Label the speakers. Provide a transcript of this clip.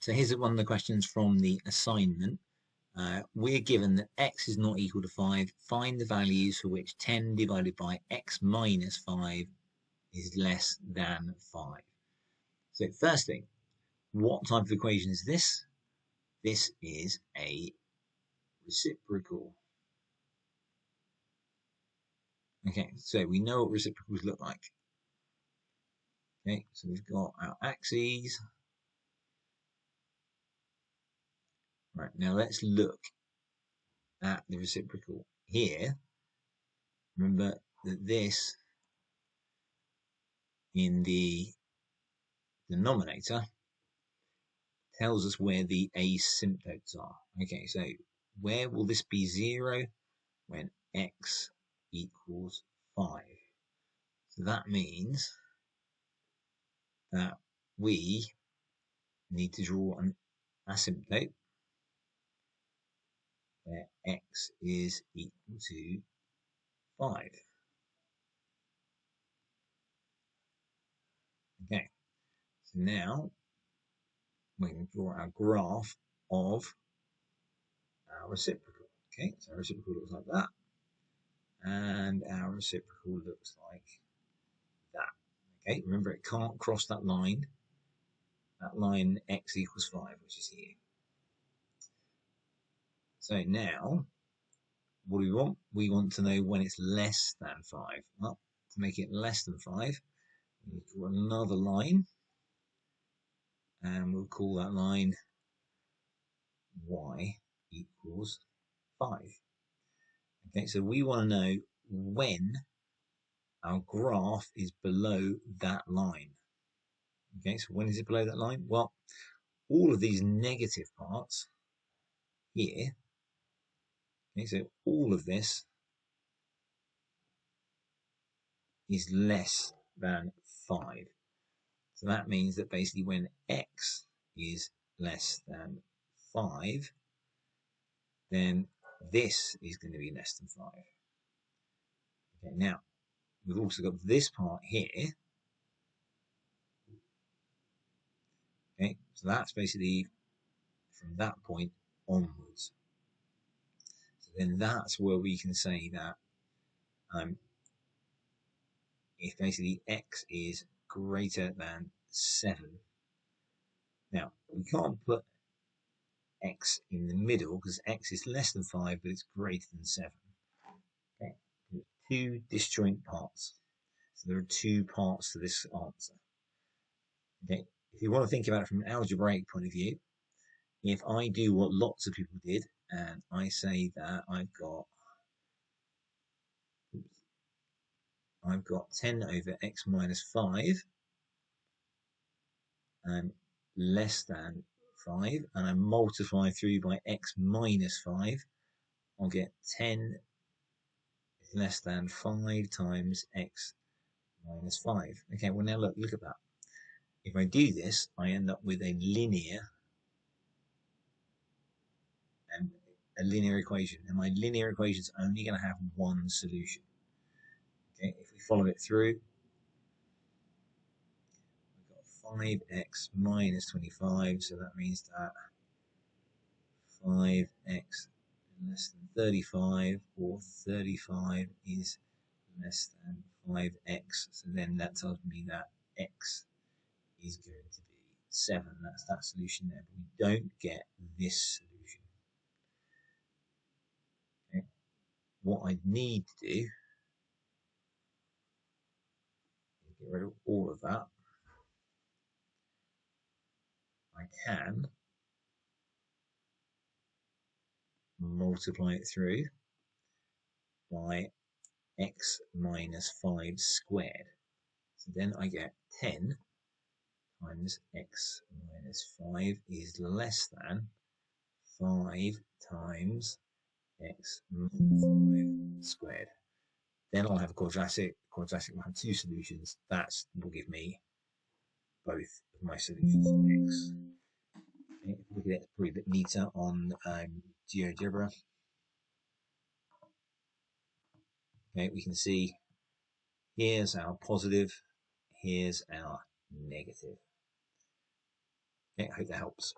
Speaker 1: So here's one of the questions from the assignment. We're given that x is not equal to 5. Find the values for which 10 divided by x minus 5 is less than 5. So first thing, what type of equation is this? This is a reciprocal. Okay, so we know what reciprocals look like. Okay, so we've got our axes. Right, now let's look at the reciprocal here. Remember that this in the denominator tells us where the asymptotes are. Okay, so where will this be 0 when x equals 5? So that means that we need to draw an asymptote where x is equal to 5. Okay, so now we can draw our graph of our reciprocal. Okay, so our reciprocal looks like that, and our reciprocal looks like that. Okay, remember it can't cross that line x equals 5, which is here. So now, what do we want? We want to know when it's less than 5. Well, to make it less than 5, we need to draw another line, and we'll call that line y equals 5. Okay, so we want to know when our graph is below that line. Okay, so when is it below that line? Well, all of these negative parts here, okay, so all of this is less than 5. So that means that basically when x is less than 5, then this is going to be less than 5. Okay, now we've also got this part here. Okay, so that's basically from that point onwards. So then that's where we can say that if basically x is greater than 7. Now, we can't put x in the middle because x is less than 5, but it's greater than 7. Okay, two disjoint parts. So there are two parts to this answer. Okay, if you want to think about it from an algebraic point of view, if I do what lots of people did, and I say that I've got 10 over x minus 5 less than 5, and I multiply through by x minus 5, I'll get 10 less than 5 times x minus 5. Okay, well now look at that. If I do this, I end up with a linear equation, and my linear equation is only going to have one solution. Okay, if we follow it through, we've got 5x minus 25, so that means that 5x less than 35, or 35 is less than 5x. So then that tells me that x is going to be 7. That's that solution there, but we don't get this solution. Okay. What I need to do is get rid of all of that. I can multiply it through by x minus 5 squared. So then I get 10 times x minus 5 is less than 5 times x minus 5 squared. Then I'll have a quadratic. Quadratic will have two solutions. That will give me both of my solutions x. Okay, look at it, probably a bit neater on GeoGebra. Okay, we can see here's our positive, here's our negative. Yeah, I hope that helps.